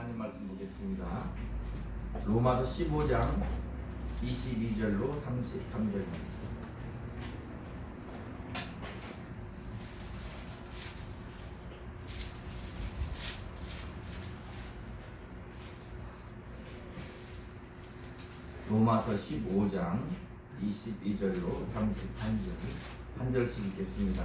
하나님 말씀 보겠습니다. 로마서 15장 22절로 33절입니다. 로마서 15장 22절로 33절 한 절씩 읽겠습니다.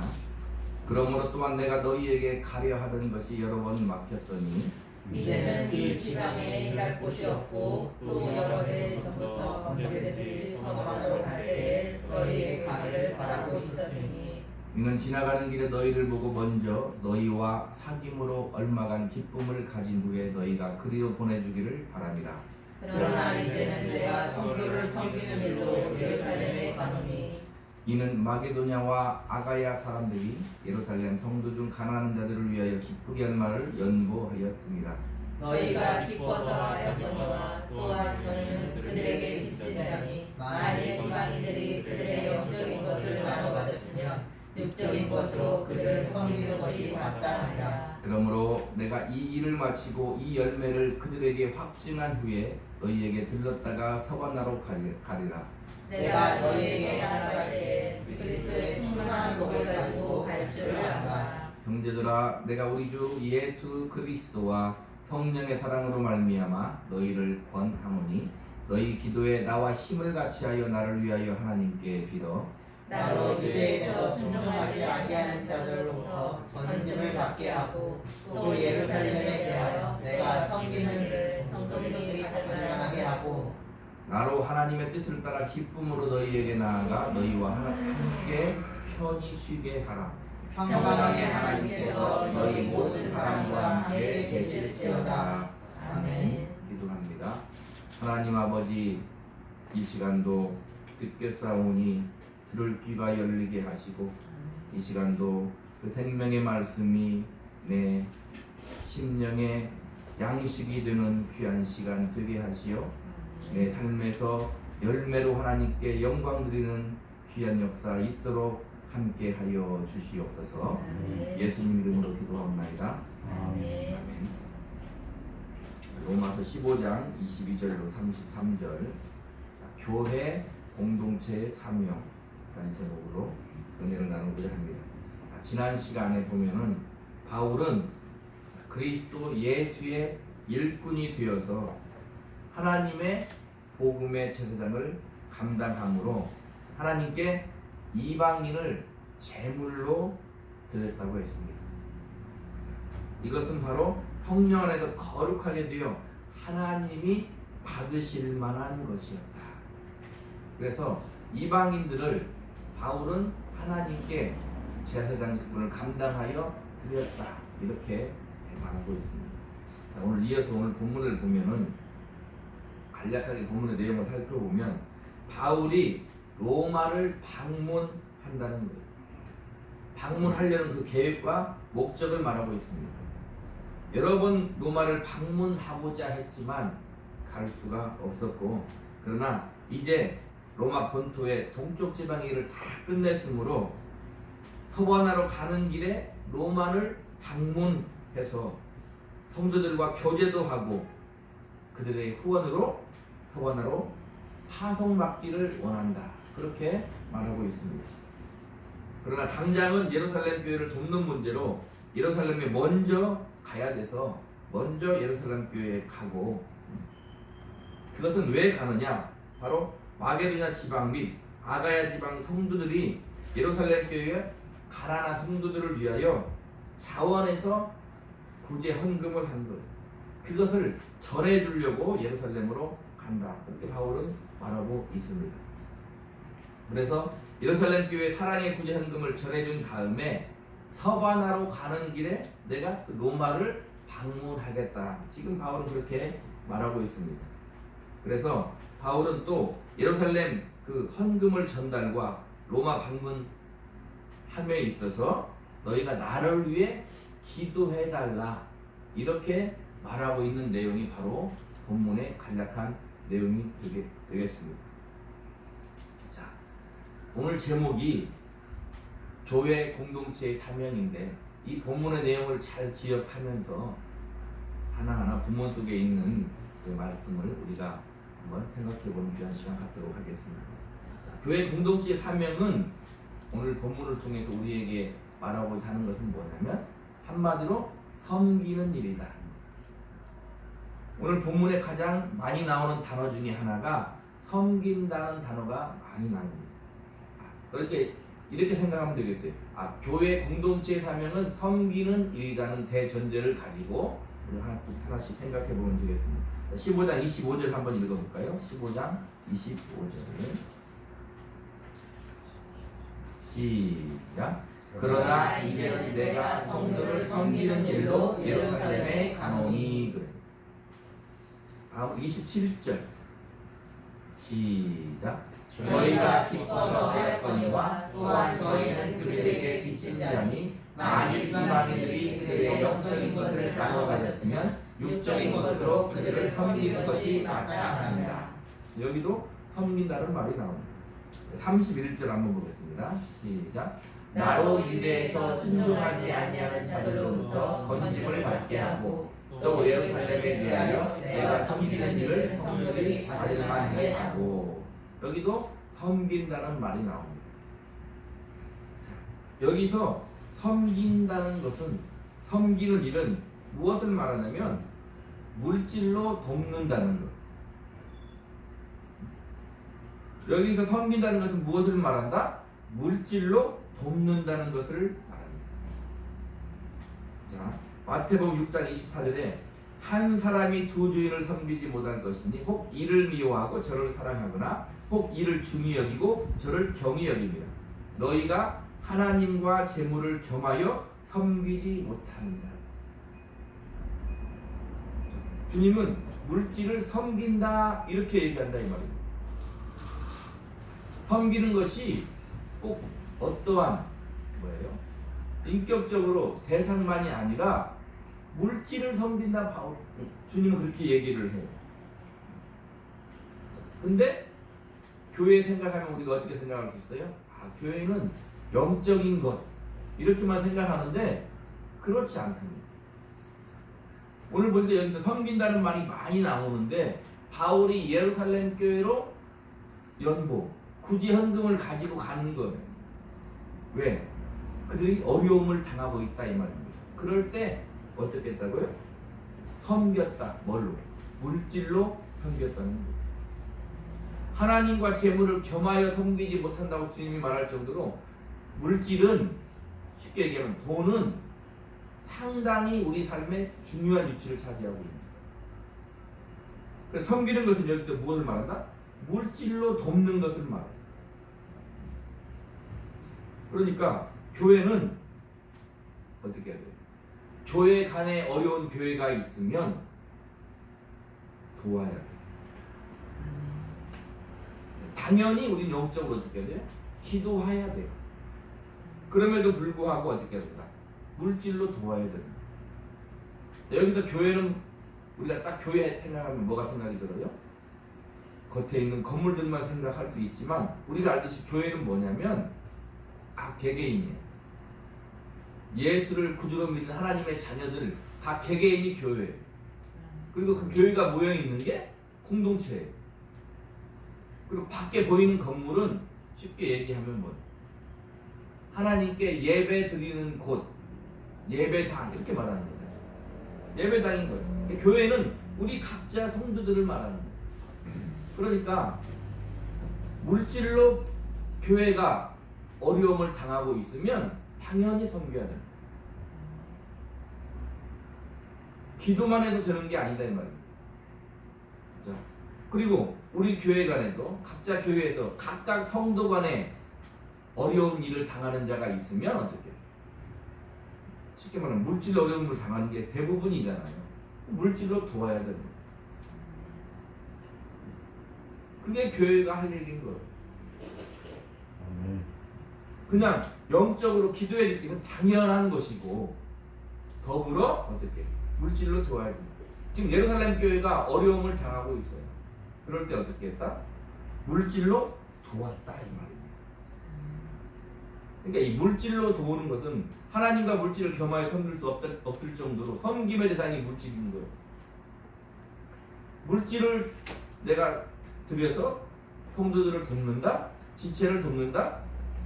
그러므로 또한 내가 너희에게 가려 하던 것이 여러 번 막혔더니 이제는 이 지방에 일할 곳이 없고 또 여러 해 전부터 번제들이 서방으로 갈 때에 너희에게 가기를 바라고 있었으니 이는 지나가는 길에 너희를 보고 먼저 너희와 사귐으로 얼마간 기쁨을 가진 후에 너희가 그리로 보내주기를 바랍니다. 그러나 이제는 내가 성도를 섬기는 일로 예루살렘에 가노니 이는 마게도냐와 아가야 사람들이 예루살렘 성도 중 가난한 자들을 위하여 기쁘게 할 말을 연보하였습니다. 너희가 기뻐서 하였거니와 또한 저희는 그들에게 빚진 자니 만일 이방인들이 그들의 영적인 것을 나눠 가졌으면 육적인 것으로 그들을 섬기는 것이 마땅하니라. 그러므로 내가 이 일을 마치고 이 열매를 그들에게 확증한 후에 너희에게 들렀다가 서바나로 가리라. 내가 너희에게 나아갈 때에 그리스도의 충만한 복을 가지고 갈 줄을 알아. 형제들아, 내가 우리 주 예수 그리스도와 성령의 사랑으로 말미암아 너희를 권하노니 너희 기도에 나와 힘을 같이하여 나를 위하여 하나님께 빌어 나로 유대에서 순종하지 아니하는 자들로부터 건짐을 받게 하고 또 예루살렘에 대하여 내가 섬기는 일을 성도들이 받을만하게 하고 나로 하나님의 뜻을 따라 기쁨으로 너희에게 나아가 너희와 함께 편히 쉬게 하라. 평강의 하나님께서 너희 모든 사람과 함께 계실지어다. 아멘. 기도합니다. 하나님 아버지, 이 시간도 듣겠사오니 들을 귀가 열리게 하시고 이 시간도 그 생명의 말씀이 내 심령의 양식이 되는 귀한 시간 되게 하시어 내 삶에서 열매로 하나님께 영광 드리는 귀한 역사 있도록 함께 하여 주시옵소서. 예수님 이름으로 기도하옵나이다. 아멘. 로마서 15장 22절로 33절 교회 공동체의 사명이라는 제목으로 은혜를 나누고자 합니다. 지난 시간에 보면은 바울은 그리스도 예수의 일꾼이 되어서 하나님의 복음의 제사장을 감당함으로 하나님께 이방인을 제물로 드렸다고 했습니다. 이것은 바로 성령 안에서 거룩하게 되어 하나님이 받으실 만한 것이었다. 그래서 이방인들을 바울은 하나님께 제사장 직분을 감당하여 드렸다. 이렇게 말하고 있습니다. 자, 오늘 이어서 오늘 본문을 보면은 간략하게 본문의 내용을 살펴보면 바울이 로마를 방문한다는 거예요. 방문하려는 그 계획과 목적을 말하고 있습니다. 여러 번 로마를 방문하고자 했지만 갈 수가 없었고 그러나 이제 로마 본토의 동쪽 지방의 일을 다 끝냈으므로 서바나로 가는 길에 로마를 방문해서 성도들과 교제도 하고 그들의 후원으로 서바나로 파송받기를 원한다. 그렇게 말하고 있습니다. 그러나 당장은 예루살렘 교회를 돕는 문제로 예루살렘에 먼저 가야 돼서 먼저 예루살렘 교회에 가고 그것은 왜 가느냐? 바로 마게도냐 지방 및 아가야 지방 성도들이 예루살렘 교회에 가난한 성도들을 위하여 자원해서 구제 헌금을 한 거예요. 그것을 전해주려고 예루살렘으로 간다. 그렇게 바울은 말하고 있습니다. 그래서 예루살렘 교회 사랑의 구제 헌금을 전해준 다음에 서바나로 가는 길에 내가 로마를 방문하겠다. 지금 바울은 그렇게 말하고 있습니다. 그래서 바울은 또 예루살렘 그 헌금을 전달과 로마 방문함에 있어서 너희가 나를 위해 기도해달라. 이렇게 말하고 있는 내용이 바로 본문의 간략한 내용이 되겠습니다. 자, 오늘 제목이 교회 공동체의 사명인데 이 본문의 내용을 잘 기억하면서 하나하나 본문 속에 있는 그 말씀을 우리가 한번 생각해보는 귀한 시간 갖도록 하겠습니다. 자, 교회 공동체의 사명은 오늘 본문을 통해서 우리에게 말하고자 하는 것은 뭐냐면 한마디로 섬기는 일이다. 오늘 본문에 가장 많이 나오는 단어 중에 하나가 섬긴다는 단어가 많이 나옵니다. 그렇게 이렇게 생각하면 되겠어요. 교회 공동체의 사명은 섬기는 일이라는 대전제를 가지고 우리 하나씩 생각해 보면 되겠습니다. 15장 25절 한번 읽어볼까요? 15장 25절 시작. 그러나 이제는 내가 성도를 섬기는 일로 예루살렘에 가노니. 그래. 다음 27절 시작. 저희가 기뻐서 하였거니와 또한 저희는 그들에게 빚진 자니 만일 이방인들이 그들의 영적인 것을 나눠 가졌으면 육적인 것으로 그들을 섬기는 것이 마땅합니다. 여기도 섬긴다는 말이 나옵니다. 31절 한번 보겠습니다. 시작. 나로 유대에서 순종하지 아니하는 자들로부터 건짐을 받게 하고 또 예루살렘에 대하여 내가 섬기는 일을 성도들이 받을 만하게 하고. 여기도 섬긴다는 말이 나옵니다. 자, 여기서 섬긴다는 것은, 섬기는 일은 무엇을 말하냐면 물질로 돕는다는 것. 여기서 섬긴다는 것은 무엇을 말한다? 물질로 돕는다는 것을 말합니다. 자, 마태복음 6장 24절에 한 사람이 두 주인을 섬기지 못할 것이니 혹 이를 미워하고 저를 사랑하거나 혹 이를 중히 여기고 저를 경히 여깁니다. 너희가 하나님과 재물을 겸하여 섬기지 못합니다. 주님은 물질을 섬긴다 이렇게 얘기한다 이 말입니다. 섬기는 것이 꼭 어떠한 뭐예요? 인격적으로 대상만이 아니라 물질을 섬긴다. 주님은 그렇게 얘기를 해요. 근데 교회 생각하면 우리가 어떻게 생각할 수 있어요? 교회는 영적인 것 이렇게만 생각하는데 그렇지 않답니다. 오늘 보니까 여기서 섬긴다는 말이 많이 나오는데 바울이 예루살렘 교회로 연보 굳이 헌금을 가지고 가는 거예요. 왜? 그들이 어려움을 당하고 있다 이 말입니다. 그럴 때 어떻게 했다고요? 섬겼다. 뭘로? 물질로 섬겼다는 거예요. 하나님과 재물을 겸하여 섬기지 못한다고 주님이 말할 정도로 물질은, 쉽게 얘기하면 돈은 상당히 우리 삶에 중요한 위치를 차지하고 있습니다. 그래서 섬기는 것은 여기서 무엇을 말한다? 물질로 돕는 것을 말해요. 그러니까 교회는 어떻게 해야 돼요? 교회 간에 어려운 교회가 있으면 도와야 돼요. 당연히 우리는 영적으로 어떻게 해야 돼요? 기도해야 돼요. 그럼에도 불구하고 어떻게 해야 된다? 물질로 도와야 됩니다. 여기서 교회는 우리가 딱 교회 생각하면 뭐가 생각이 들어요? 겉에 있는 건물들만 생각할 수 있지만 우리가 알듯이 교회는 뭐냐면 개개인이에요. 예수를 구주로 믿는 하나님의 자녀들 다 개개인이 교회예요. 그리고 그 교회가 모여 있는 게 공동체예요. 그리고 밖에 보이는 건물은 쉽게 얘기하면 뭐 하나님께 예배 드리는 곳, 예배당 이렇게 말하는 거예요. 예배당인 거예요. 교회는 우리 각자 성도들을 말하는 거예요. 그러니까 물질로 교회가 어려움을 당하고 있으면 당연히 섬겨야 됩니다. 기도만 해서 되는 게 아니다 이 말입니다. 자, 그리고 우리 교회 간에도 각자 교회에서 각각 성도 간에 어려운 일을 당하는 자가 있으면 어떻게? 쉽게 말하면 물질로 어려움을 당하는 게 대부분이잖아요. 물질로 도와야 됩니다. 그게 교회가 할 일인 거예요. 그냥 영적으로 기도해 주기는 당연한 것이고 더불어 어떻게? 물질로 도와야 됩니다. 지금 예루살렘 교회가 어려움을 당하고 있어요. 그럴 때 어떻게 했다? 물질로 도왔다 이 말입니다. 그러니까 이 물질로 도우는 것은 하나님과 물질을 겸하여 섬길 수 없을 정도로 섬김의 대상이 물질인 거예요. 물질을 내가 들여서 성도들을 돕는다, 지체를 돕는다.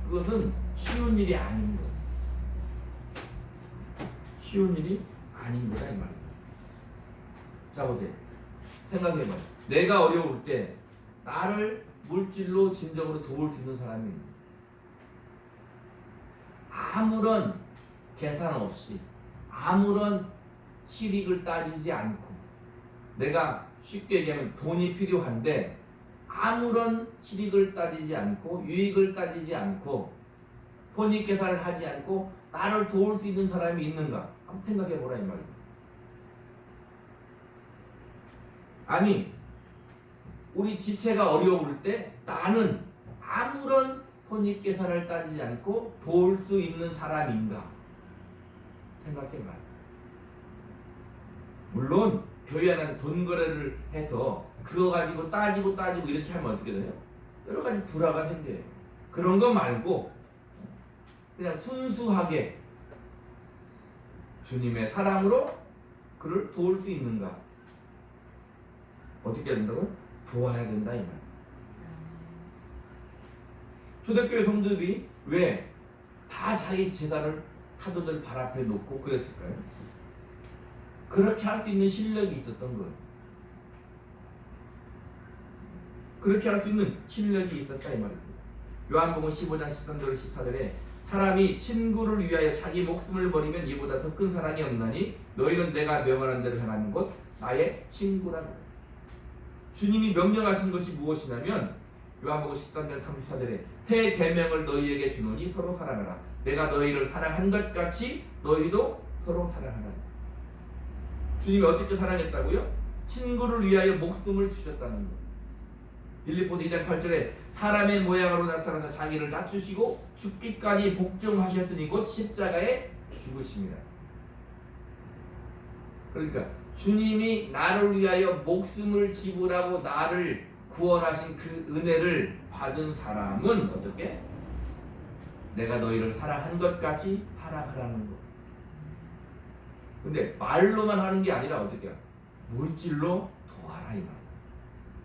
그것은 쉬운 일이 아닌 거야. 쉬운 일이 아닌 거다 이 말이야. 자 보세요. 생각해봐요. 내가 어려울 때 나를 물질로 진정으로 도울 수 있는 사람이 있는 거야. 아무런 계산 없이 아무런 실익을 따지지 않고 내가 쉽게 얘기하면 돈이 필요한데 아무런 실익을 따지지 않고 유익을 따지지 않고 손익 계산을 하지 않고 나를 도울 수 있는 사람이 있는가? 한번 생각해 보라 이 말이야. 아니 우리 지체가 어려울 때 나는 아무런 손익 계산을 따지지 않고 도울 수 있는 사람인가? 생각해 봐요. 물론 교회 안에서 돈 거래를 해서 그거 가지고 따지고 이렇게 하면 어떻게 돼요? 여러 가지 불화가 생겨요. 그런 거 말고 그냥 순수하게 주님의 사랑으로 그를 도울 수 있는가? 어떻게 된다고? 도와야 된다 이 말. 초대교회 성도들이 왜 다 자기 제사를 사도들 발 앞에 놓고 그랬을까요? 그렇게 할 수 있는 실력이 있었던 거예요. 그렇게 할 수 있는 실력이 있었다 이 말이에요. 요한복음 15장 13절 14절에 사람이 친구를 위하여 자기 목숨을 버리면 이보다 더 큰 사랑이 없나니 너희는 내가 명하는 대로 행하는 것 나의 친구라. 주님이 명령하신 것이 무엇이냐면 요한복음 13장 34절에 새 계명을 너희에게 주노니 서로 사랑하라. 내가 너희를 사랑한 것 같이 너희도 서로 사랑하라. 주님이 어떻게 사랑했다고요? 친구를 위하여 목숨을 주셨다는 거예요. 빌립보서 2장 8절에 사람의 모양으로 나타나서 자기를 낮추시고 죽기까지 복종하셨으니 곧 십자가에 죽으십니다. 그러니까 주님이 나를 위하여 목숨을 지불하고 나를 구원하신 그 은혜를 받은 사람은 어떻게? 내가 너희를 사랑한 것 같이 사랑하라는 거. 근데 말로만 하는 게 아니라 어떻게? 물질로 도와라 이 말.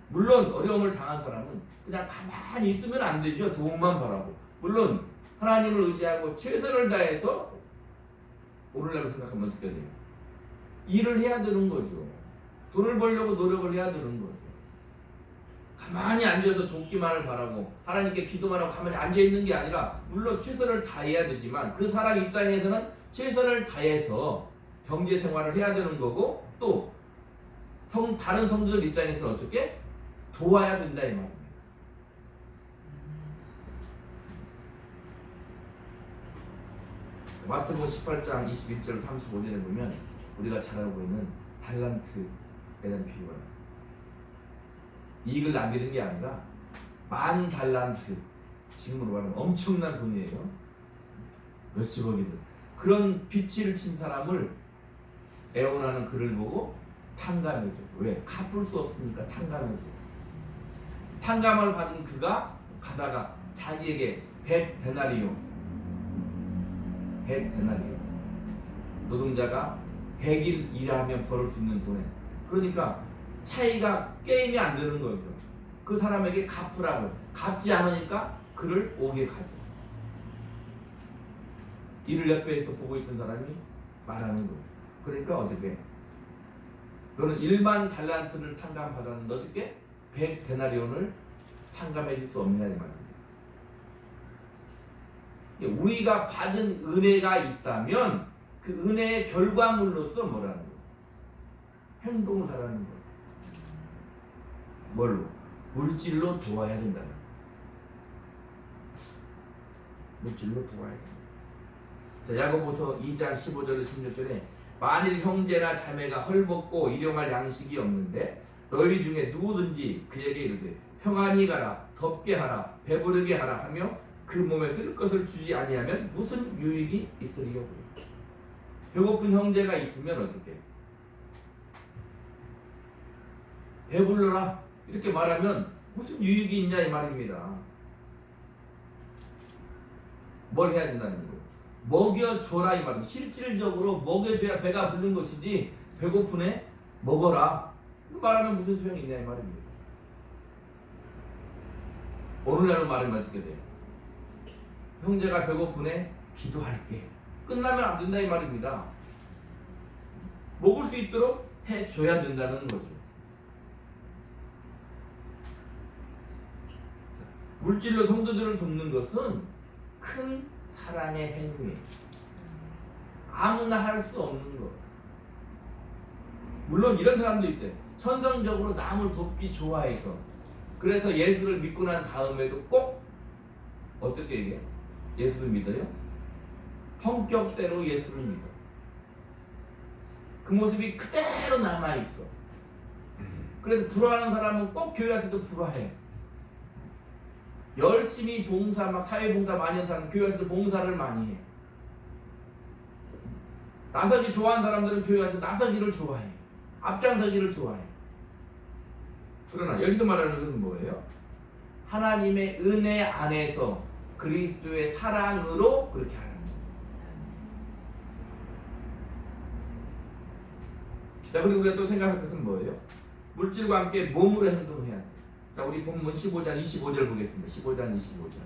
물론 어려움을 당한 사람은 그냥 가만히 있으면 안 되죠. 도움만 바라고. 물론 하나님을 의지하고 최선을 다해서 오르려고 생각하면 어떻게 돼요? 일을 해야 되는 거죠. 돈을 벌려고 노력을 해야 되는 거죠. 가만히 앉아서 돕기만을 바라고 하나님께 기도만 하고 가만히 앉아있는 게 아니라 물론 최선을 다해야 되지만 그 사람 입장에서는 최선을 다해서 경제 생활을 해야 되는 거고 또 다른 성도들 입장에서는 어떻게? 도와야 된다 이 말입니다. 마태복음 18장 21절 35절에 보면 우리가 잘 알고 있는 달란트에 대한 비유가 이익을 남기는 게 아니라 10,000달란트, 지금으로 말하면 엄청난 돈이에요. 몇십억이든 그런 빚을 친 사람을 애원하는 그를 보고 탕감해줘. 왜? 갚을 수 없으니까 탕감해줘. 탕감을 받은 그가 가다가 자기에게 100데나리온 노동자가 100일 일하면 벌을 수 있는 돈에 그러니까 차이가 게임이 안 되는 거죠. 그 사람에게 갚으라고 갚지 않으니까 그를 오게 가죠. 이를 옆에서 보고 있던 사람이 말하는 거예요. 그러니까 어떻게? 너는 10,000달란트를 탕감받았는데 어떻게? 100데나리온을 탕감해 줄 수 없냐 이 말입니다. 우리가 받은 은혜가 있다면 그 은혜의 결과물로서 뭐라는 거예요? 행동을 하라는 거예요. 뭘로? 물질로 도와야 된다는 거예요. 물질로 도와야 된다. 자, 야고보서 2장 15절 16절에 만일 형제나 자매가 헐벗고 일용할 양식이 없는데 너희 중에 누구든지 그에게 이르되 평안히 가라 덥게 하라 배부르게 하라 하며 그 몸에 쓸 것을 주지 아니하면 무슨 유익이 있으리요? 배고픈 형제가 있으면 어떻게? 배불러라 이렇게 말하면 무슨 유익이 있냐 이 말입니다. 뭘 해야 된다는 거예요? 먹여줘라 이 말입니다. 실질적으로 먹여줘야 배가 부른 것이지 배고프네? 먹어라 말하면 무슨 소용이 있냐 이 말입니다. 오늘날은 말하면 어떻게 돼요? 형제가 배고프네 기도할게. 끝나면 안 된다 이 말입니다. 먹을 수 있도록 해줘야 된다는 거죠. 물질로 성도들을 돕는 것은 큰 사랑의 행위예요. 아무나 할 수 없는 거. 물론 이런 사람도 있어요. 천성적으로 남을 돕기 좋아해서 그래서 예수를 믿고 난 다음에도 꼭 어떻게 얘기해요? 예수를 믿어요? 성격대로 예수를 믿어. 그 모습이 그대로 남아있어. 그래서 불화하는 사람은 꼭 교회 와서도 불화해. 열심히 봉사, 막 사회봉사 많이 하는 사람은 교회 와서도 봉사를 많이 해. 나서기 좋아하는 사람들은 교회 와서 나서기를 좋아해. 앞장서기를 좋아해. 그러나 여기서 말하는 것은 뭐예요? 하나님의 은혜 안에서 그리스도의 사랑으로 그렇게 하는 거예요. 자, 그리고 우리가 또 생각할 것은 뭐예요? 물질과 함께 몸으로 행동해야 돼. 자, 우리 본문 15장 25절 보겠습니다. 15장 25절.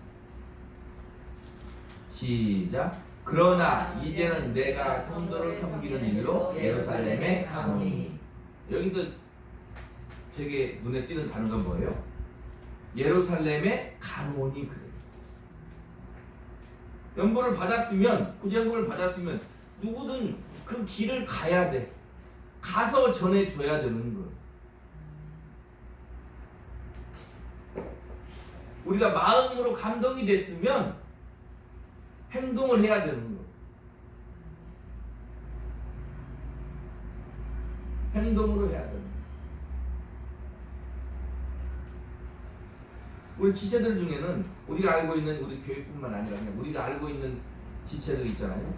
시작. 그러나 이제는 내가 성도를 섬기는 일로 예루살렘에 가노니. 여기서 제게 눈에 띄는 단어가 뭐예요? 예루살렘에 가노니 그래. 연봉을 받았으면, 구제연금을 받았으면 누구든 그 길을 가야 돼. 가서 전해줘야 되는 거예요. 우리가 마음으로 감동이 됐으면 행동을 해야 되는 거예요. 행동으로 해야 되는 거예요. 우리 지체들 중에는 우리가 알고 있는 우리 교회뿐만 아니라 그냥 우리가 알고 있는 지체들 있잖아요.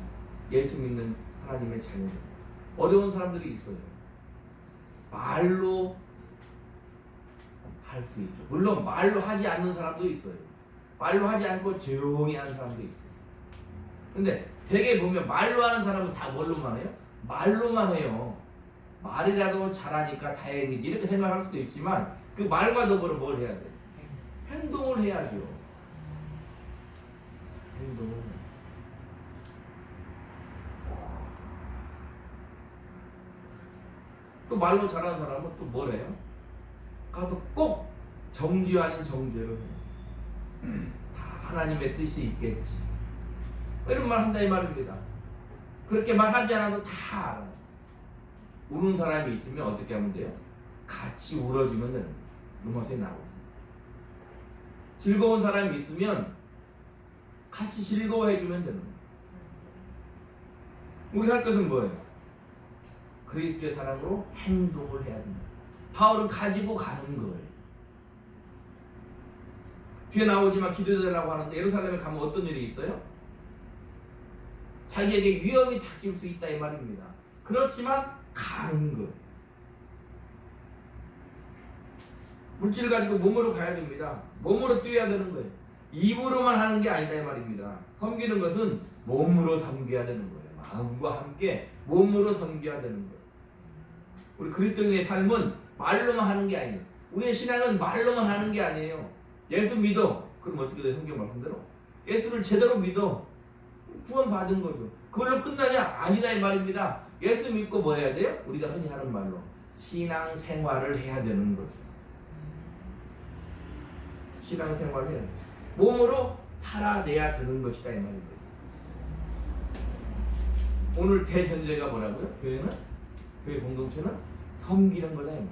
예수 믿는 하나님의 자녀들. 어려운 사람들이 있어요. 말로 할 수 있죠. 물론 말로 하지 않는 사람도 있어요. 말로 하지 않고 조용히 하는 사람도 있어요. 근데 되게 보면 말로 하는 사람은 다 뭘로만 해요? 말로만 해요. 말이라도 잘하니까 다행이지 이렇게 생각할 수도 있지만 그 말과 더불어 뭘 해야 돼? 행동을 해야죠. 행동을 해야죠. 또 말로 잘하는 사람은 또 뭘 해요? 가서 꼭 정죄 아닌 정죄를 해요. 다 하나님의 뜻이 있겠지. 이런 말 한다 이 말입니다. 그렇게 말하지 않아도 다 알아요. 우는 사람이 있으면 어떻게 하면 돼요? 같이 울어주면 되는 거예요. 음악에 나오고. 즐거운 사람이 있으면 같이 즐거워해주면 되는 거예요. 우리 할 것은 뭐예요? 그리스도의 사랑으로 행동을 해야 됩니다. 바울은 가지고 가는 거예요. 뒤에 나오지만 기도되라고 하는데 예루살렘에 가면 어떤 일이 있어요? 자기에게 위험이 닥칠 수 있다 이 말입니다. 그렇지만 가는 거예요. 물질을 가지고 몸으로 가야 됩니다. 몸으로 뛰어야 되는 거예요. 입으로만 하는 게 아니다 이 말입니다. 섬기는 것은 몸으로 섬겨야 되는 거예요. 마음과 함께 몸으로 섬겨야 되는 거예요. 우리 그리스도인의 삶은 말로만 하는 게 아니에요. 우리의 신앙은 말로만 하는 게 아니에요. 예수 믿어. 그럼 어떻게 돼요? 성경 말씀대로 예수를 제대로 믿어. 구원 받은 거죠. 그걸로 끝나냐? 아니다 이 말입니다. 예수 믿고 뭐 해야 돼요? 우리가 흔히 하는 말로 신앙 생활을 해야 되는 거죠. 신앙 생활을 해야 돼요. 몸으로 살아내야 되는 것이다 이 말입니다. 오늘 대전제가 뭐라고요? 교회는? 교회 공동체는 섬기는 거다 이 말.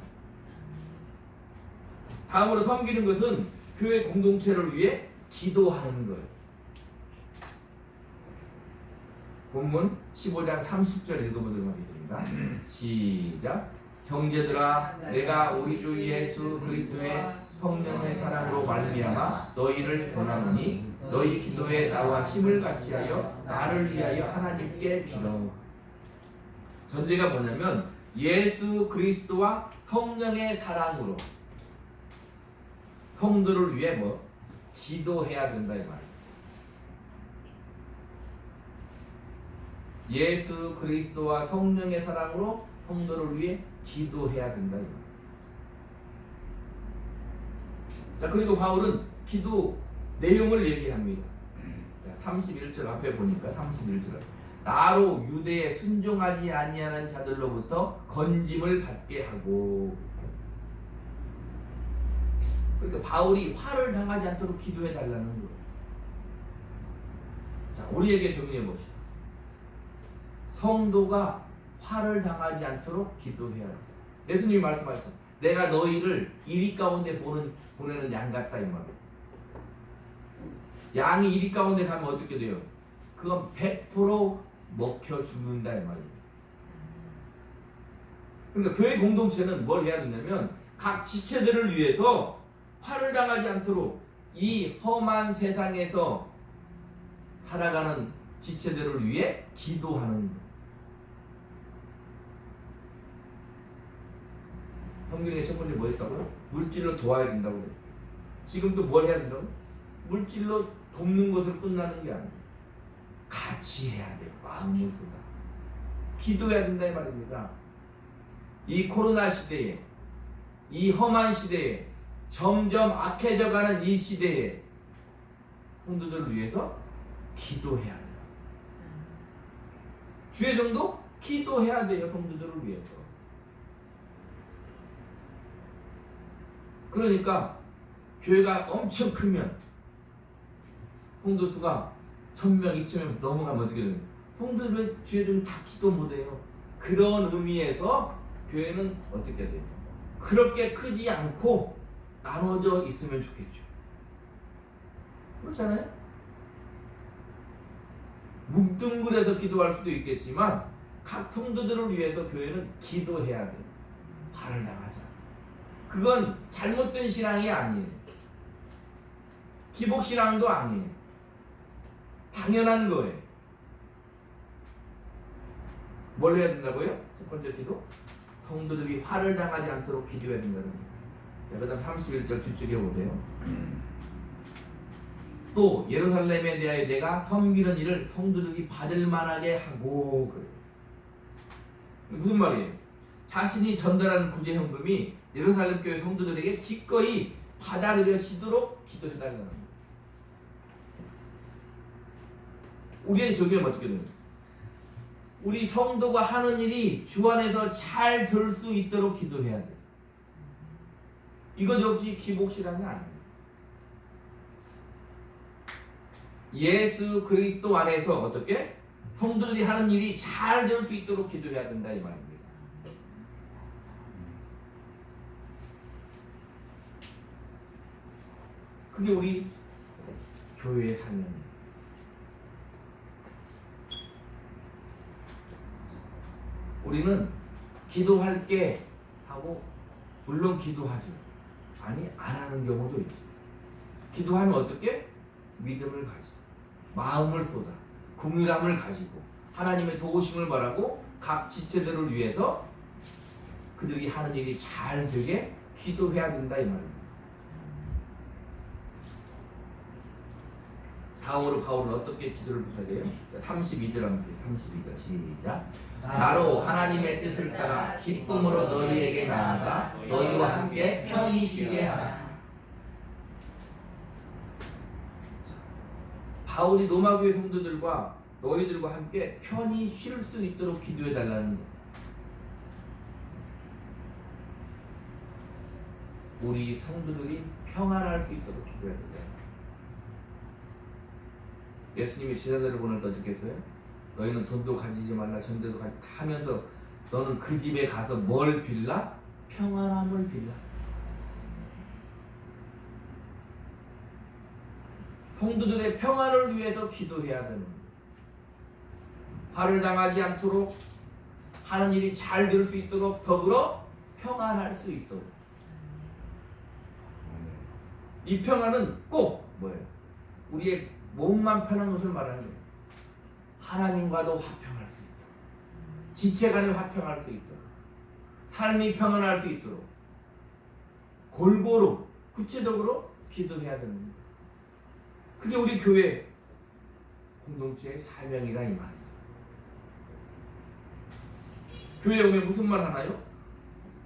다음으로 섬기는 것은 교회 공동체를 위해 기도하는 거예요. 본문 15장 30절 읽어보도록 하겠습니다. 시작. 형제들아 내가 우리 주 예수 그리스도의 성령의 사랑으로 말미암아 너희를 권하노니 너희 기도에 나와 힘을 같이하여 나를 위하여 하나님께 빌어. 전제가 뭐냐면 예수 그리스도와 성령의 사랑으로 성도를 위해 뭐 기도해야 된다 이 말이에요. 예수 그리스도와 성령의 사랑으로 성도를 위해 기도해야 된다 이 말이에요. 자, 그리고 바울은 기도 내용을 얘기합니다. 자, 31절 앞에 보니까 31절 나로 유대에 순종하지 아니하는 자들로부터 건짐을 받게 하고. 그러니까 바울이 화를 당하지 않도록 기도해 달라는 거예요. 자, 우리에게 적용해 봅시다. 성도가 화를 당하지 않도록 기도해야 한다. 예수님이 말씀하셨죠. 내가 너희를 이리 가운데 보내는 양 같다 이 말이에요. 양이 이리 가운데 가면 어떻게 돼요? 그건 100% 먹혀 죽는다 이 말이에요. 그러니까 교회 공동체는 뭘 해야 되냐면 각 지체들을 위해서 화를 당하지 않도록 이 험한 세상에서 살아가는 지체들을 위해 기도하는 거예요. 성경의 첫 번째 뭐 했다고요? 물질로 도와야 된다고 그랬어요. 지금 또 뭘 해야 된다고? 물질로 돕는 것으로 끝나는 게 아니에요. 같이 해야 돼요. 마음을 쏟아. 기도해야 된다 이 말입니다. 이 코로나 시대에, 이 험한 시대에, 점점 악해져가는 이 시대에 성도들을 위해서 기도해야 돼요. 주의 정도 기도해야 돼요. 성도들을 위해서. 그러니까 교회가 엄청 크면 성도 수가 1000명, 2000명 넘어가면 어떻게 돼요? 성도들의 주의를 다 기도 못해요. 그런 의미에서 교회는 어떻게 돼요? 그렇게 크지 않고 나눠져 있으면 좋겠죠. 그렇잖아요? 뭉뚱그려서 기도할 수도 있겠지만 각 성도들을 위해서 교회는 기도해야 돼요. 발을 당하자. 그건 잘못된 신앙이 아니에요. 기복신앙도 아니에요. 당연한 거예요. 뭘 해야 된다고요? 첫 번째 기도? 성도들이 화를 당하지 않도록 기도해야 된다는 거예요. 그 다음 31절 뒤쪽에 보세요. 또 예루살렘에 대하여 내가 섬기는 일을 성도들이 받을 만하게 하고. 그래요. 무슨 말이에요? 자신이 전달하는 구제 현금이 예루살렘 교회 성도들에게 기꺼이 받아들여지도록 기도해달라는 거예요. 우리의 적용은 어떻게 되는 거예요? 우리 성도가 하는 일이 주 안에서 잘 될 수 있도록 기도해야 돼요. 이것 역시 기복신앙이 아니에요. 예수 그리스도 안에서 어떻게? 성도들이 하는 일이 잘 될 수 있도록 기도해야 된다 이 말입니다. 그게 우리 교회의 사명이에요. 우리는 기도할게 하고 물론 기도하죠. 아니 안 하는 경우도 있죠. 기도하면 어떻게? 믿음을 가지고 마음을 쏟아 긍휼함을 가지고 하나님의 도우심을 바라고 각 지체들을 위해서 그들이 하는 일이 잘 되게 기도해야 된다 이 말입니다. 다음으로 바울은 어떻게 기도를 부탁해요? 32절 함께 32절 시작. 나로 하나님의 뜻을 따라 기쁨으로 너희에게 나아가 너희와 함께 편히 쉬게 하라. 바울이 로마 교회 성도들과 너희들과 함께 편히 쉴 수 있도록 기도해 달라는 것. 우리 성도들이 평안할 수 있도록 기도해야 된다. 예수님이 제자들을 보낼 때 어떻게 했어요? 너희는 돈도 가지지 말라 전대도 가지 하면서 너는 그 집에 가서 뭘 빌라? 평안함을 빌라. 성도들의 평안을 위해서 기도해야 되는 거예요. 화를 당하지 않도록 하는 일이 잘 될 수 있도록 더불어 평안할 수 있도록. 이 평안은 꼭 뭐예요? 우리의 몸만 편한 것을 말하는 거예요. 하나님과도 화평할 수 있도록, 지체 간에 화평할 수 있도록, 삶이 평안할 수 있도록 골고루 구체적으로 기도해야 되는 거예요. 그게 우리 교회 공동체의 사명이라 이 말입니다. 교회에 오면 무슨 말 하나요?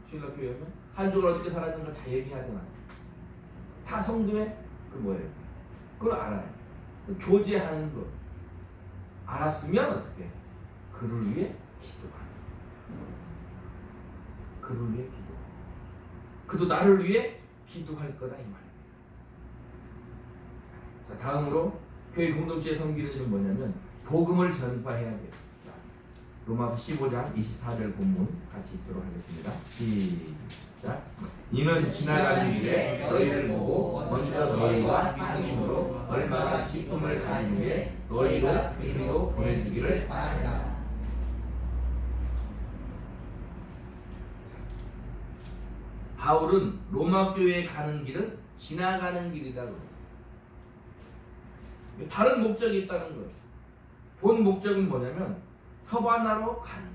주일날 교회에 오면 한 주간 어떻게 살았는가 다 얘기하잖아요. 다 다 성도의 그 뭐예요? 그걸 알아요. 교제하는 거 알았으면 어떻게? 그를 위해 기도하는. 그를 위해 기도. 그도 나를 위해 기도할 거다 이 말입니다. 자, 다음으로 교회 공동체에 섬기는 일은 뭐냐면 복음을 전파해야 돼요. 자, 로마서 15장 24절 본문 같이 읽도록 하겠습니다. 시작. 이는 지나가는 길에 너희를 보고 먼저 너희와 기쁨으로 얼마나 기쁨을 가진 후에 너희가 그리로 보내주기를 바랍니다. 바울은 로마 교회에 가는 길은 지나가는 길이라고. 다른 목적이 있다는 거예요. 본 목적은 뭐냐면 서바나로 가는 거예요.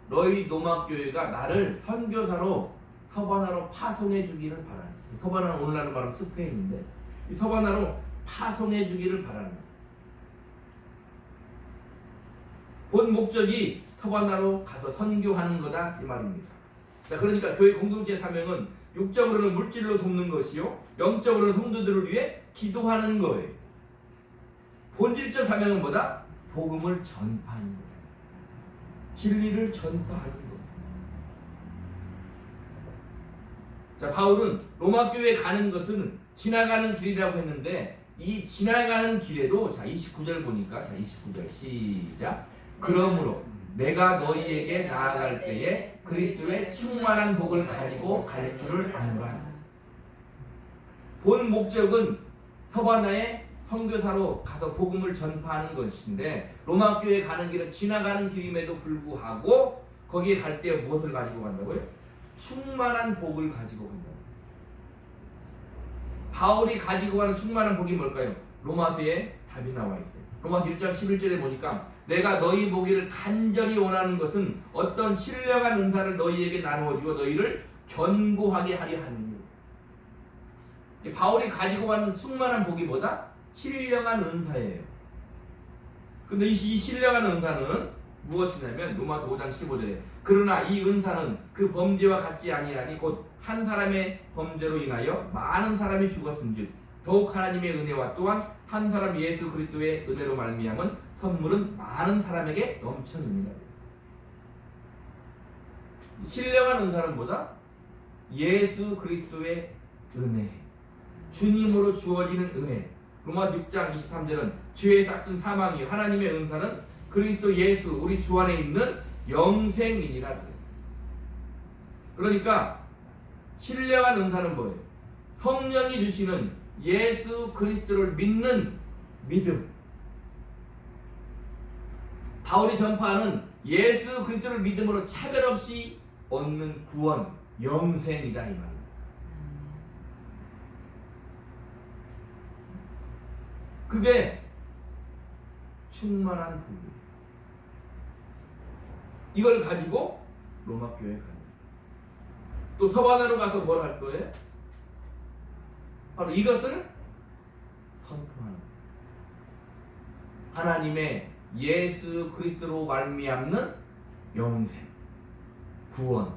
너희 로마 교회가 나를 선교사로 서바나로 파송해 주기를 바라는 거예요. 서바나는 오늘날로 말하면 스페인인데 이 서바나로 파송해 주기를 바라는 거예요. 본 목적이 서바나로 가서 선교하는 거다 이 말입니다. 자, 그러니까 교회 공동체의 사명은 육적으로는 물질로 돕는 것이요 영적으로는 성도들을 위해 기도하는 거예요. 본질적 사명은 뭐다? 복음을 전파하는 거예요. 진리를 전파하는 거예요. 자, 바울은 로마 교회에 가는 것은 지나가는 길이라고 했는데 이 지나가는 길에도 자 29절 보니까 자 29절 시작. 그러므로 내가 너희에게 나아갈 때에 그리스도의 충만한 복을 가지고 갈 줄을 아노라. 본 목적은 서바나의 선교사로 가서 복음을 전파하는 것인데 로마 교회에 가는 길은 지나가는 길임에도 불구하고 거기에 갈 때 무엇을 가지고 간다고요? 충만한 복을 가지고 간다고. 바울이 가지고 가는 충만한 복이 뭘까요? 로마서에 답이 나와 있어요. 로마서 1장 11절에 보니까 내가 너희 보기를 간절히 원하는 것은 어떤 신령한 은사를 너희에게 나누어주고 너희를 견고하게 하려 함이니. 바울이 가지고 가는 충만한 복이 뭐다? 신령한 은사예요. 근데 이 신령한 은사는 무엇이냐면 로마서 5장 15절에 그러나 이 은사는 그 범죄와 같지 아니하니 곧 한 사람의 범죄로 인하여 많은 사람이 죽었은즉 더욱 하나님의 은혜와 또한 한 사람 예수 그리스도의 은혜로 말미암은 선물은 많은 사람에게 넘쳤느니라. 신령한 은사는 뭐다? 예수 그리스도의 은혜, 주님으로 주어지는 은혜. 로마서 6장 23절은 죄에 싹슨 사망이 하나님의 은사는 그리스도 예수 우리 주 안에 있는 영생이니라. 그러니까 신령한 은사는 뭐예요? 성령이 주시는 예수 그리스도를 믿는 믿음. 바울이 전파하는 예수 그리스도를 믿음으로 차별 없이 얻는 구원, 영생이다 이 말입니다. 그게 충만한 복이에요. 이걸 가지고 로마 교회에 가는 거예요. 또 서바나로 가서 뭘 할 거예요? 바로 이것을 선포하는 거예요. 하나님의 예수 그리스도로 말미암는 영생, 구원,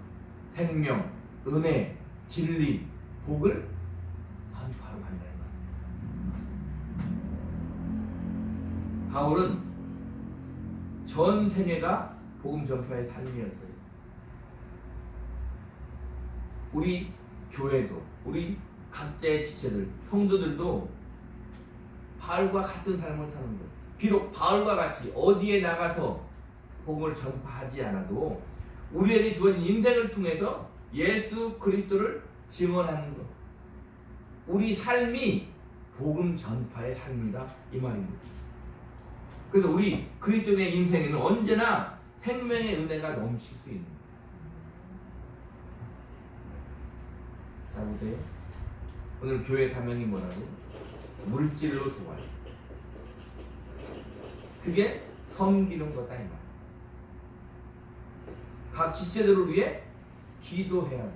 생명, 은혜, 진리, 복을 선포하러 간다 이 말이에요. 바울은 전 세계가 복음 전파의 삶이었어요. 우리 교회도, 우리 각자의 지체들, 성도들도 바울과 같은 삶을 사는 거예요. 비록 바울과 같이 어디에 나가서 복음을 전파하지 않아도 우리에게 주어진 인생을 통해서 예수 그리스도를 증언하는 것. 우리 삶이 복음 전파의 삶이다 이 말입니다. 그래서 우리 그리스도인의 인생에는 언제나 생명의 은혜가 넘칠 수 있는 거예요. 자 보세요. 오늘 교회 사명이 뭐라고? 물질로 도와요. 그게 섬기는 거다 이 말. 각 지체들을 위해 기도해야 돼.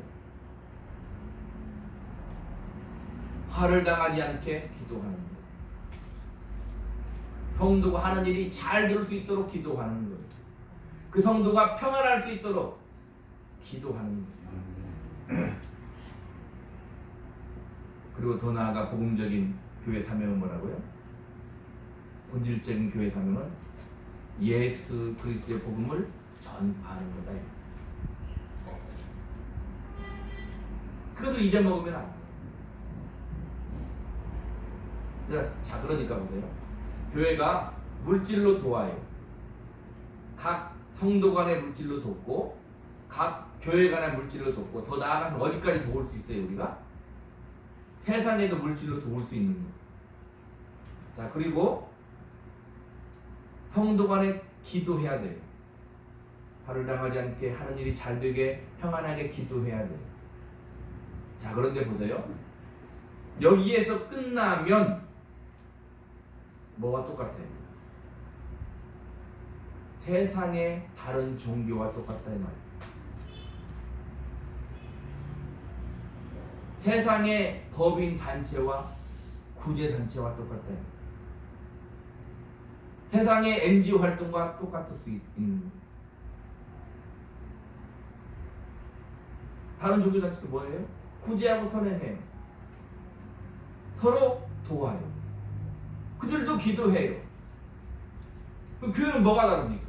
화를 당하지 않게 기도하는 거. 성도가 하는 일이 잘 될 수 있도록 기도하는 거예요. 그 성도가 평안할 수 있도록 기도하는 거예요. 그리고 더 나아가 복음적인 교회 사명은 뭐라고요? 본질적인 교회 사명은 예수 그리스도의 복음을 전파하는 거다. 그것을 잊어먹으면 안 돼요. 자, 그러니까 보세요. 교회가 물질로 도와요. 각 성도 간의 물질로 돕고, 각 교회 간의 물질로 돕고, 더 나아가서 어디까지 도울 수 있어요, 우리가? 세상에도 물질로 도울 수 있는 거. 자, 그리고 성도 간에 기도해야 돼요. 발을 당하지 않게 하는 일이 잘 되게 평안하게 기도해야 돼요. 자, 그런데 보세요. 여기에서 끝나면 뭐가 똑같아요? 세상의 다른 종교와 똑같다 이 말이에요. 세상의 법인 단체와 구제 단체와 똑같다 이 말이에요. 세상의 NGO 활동과 똑같을 수 있는 거예요. 다른 종교 단체도 뭐예요? 구제하고 선행해요. 서로 도와요. 그들도 기도해요. 그럼 교회는 뭐가 다릅니까?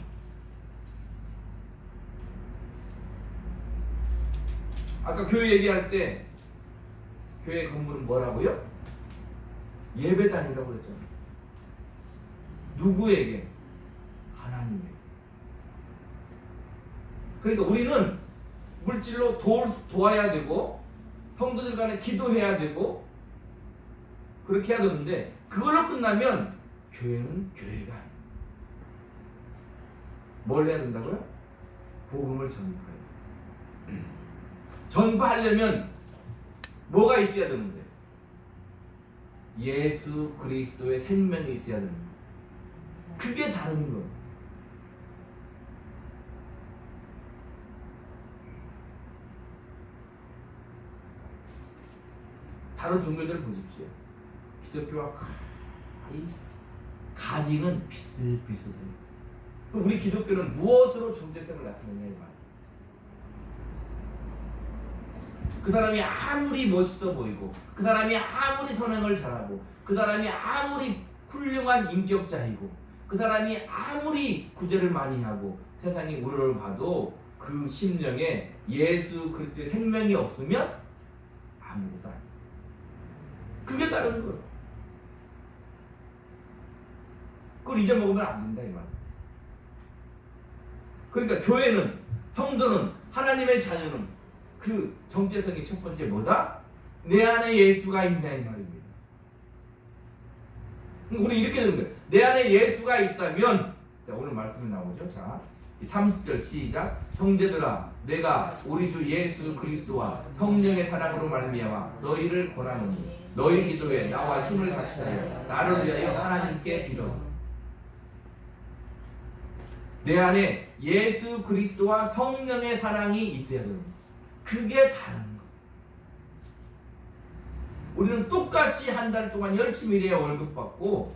아까 교회 얘기할 때 교회 건물은 뭐라고요? 예배당이라고 그랬잖아요. 누구에게? 하나님에게. 그러니까 우리는 물질로 도와야 되고 성도들 간에 기도해야 되고 그렇게 해야 되는데 그걸로 끝나면 교회는 교회가 아니에요. 뭘 해야 된다고요? 복음을 전파해요. 전파하려면 뭐가 있어야 되는데? 예수 그리스도의 생명이 있어야 됩니다. 그게 다른 거예요. 다른 종교들 보십시오. 기독교와 거의 가지는 비슷비슷해요. 그럼 우리 기독교는 무엇으로 존재성을 나타내냐 이 말. 그 사람이 아무리 멋있어 보이고, 그 사람이 아무리 선행을 잘하고, 그 사람이 아무리 훌륭한 인격자이고, 그 사람이 아무리 구제를 많이 하고 세상이 우러러 봐도 그 심령에 예수 그리스도의 생명이 없으면 아무것도 아니에요. 그게 다른 거예요. 그걸 잊어먹으면 안 된다 이 말이에요. 그러니까 교회는, 성도는, 하나님의 자녀는 그 정체성이 첫 번째 뭐다? 내 안에 예수가 있다 이 말입니다. 우리 이렇게 되는 거예요. 내 안에 예수가 있다면, 자, 오늘 말씀이 나오죠. 자, 30절 시작. 형제들아, 내가 우리 주 예수 그리스도와 성령의 사랑으로 말미암아 너희를 권하노니 너희 기도에 나와 힘을 같이 하여 나를 위하여 하나님께 빌어. 내 안에 예수 그리스도와 성령의 사랑이 있어야 됩니다. 그게 다른 거. 우리는 똑같이 한 달 동안 열심히 일해야 월급 받고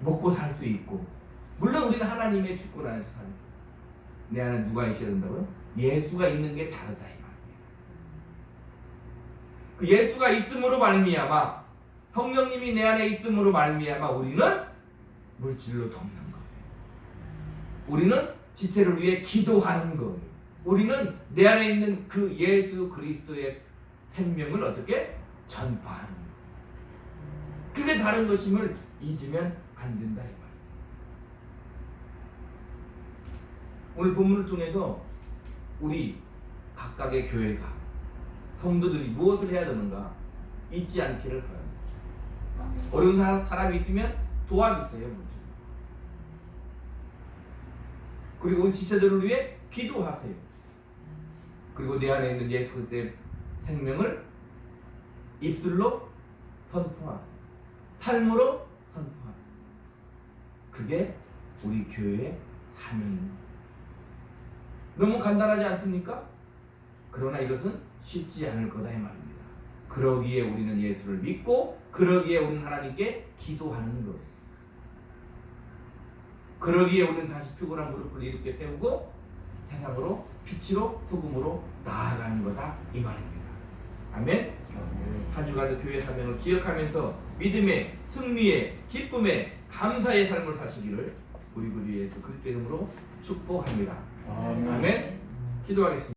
먹고 살 수 있고, 물론 우리는 하나님의 주권 안에서 살고, 내 안에 누가 있어야 된다고요? 예수가 있는 게 다르다 이 말입니다. 그 예수가 있음으로 말미암아, 성령님이 내 안에 있음으로 말미암아 우리는 물질로 돕는 거예요. 우리는 지체를 위해 기도하는 거예요. 우리는 내 안에 있는 그 예수 그리스도의 생명을 어떻게 전파하는 거예요. 그게 다른 것임을 잊으면 안 된다 이 말이에요. 오늘 본문을 통해서 우리 각각의 교회가, 성도들이 무엇을 해야 되는가 잊지 않기를 바랍니다. 어려운 사람이 있으면 도와주세요. 그리고 우리 지체들을 위해 기도하세요. 그리고 내 안에 있는 예수 그리스도의 생명을 입술로 선포하세요. 삶으로 선포하세요. 그게 우리 교회의 사명입니다. 너무 간단하지 않습니까? 그러나 이것은 쉽지 않을 거다 이 말입니다. 그러기에 우리는 예수를 믿고, 그러기에 우리는 하나님께 기도하는 거예요. 그러기에 우리는 다시 피곤한 무릎을 이렇게 세우고 세상으로 빛으로 소금으로 나아가는 거다 이 말입니다. 아멘. 한 주간의 교회 사명을 기억하면서 믿음의, 승리의, 기쁨의, 감사의 삶을 사시기를 우리 구주 예수 그리스도 이름으로 축복합니다. 아멘. 기도하겠습니다.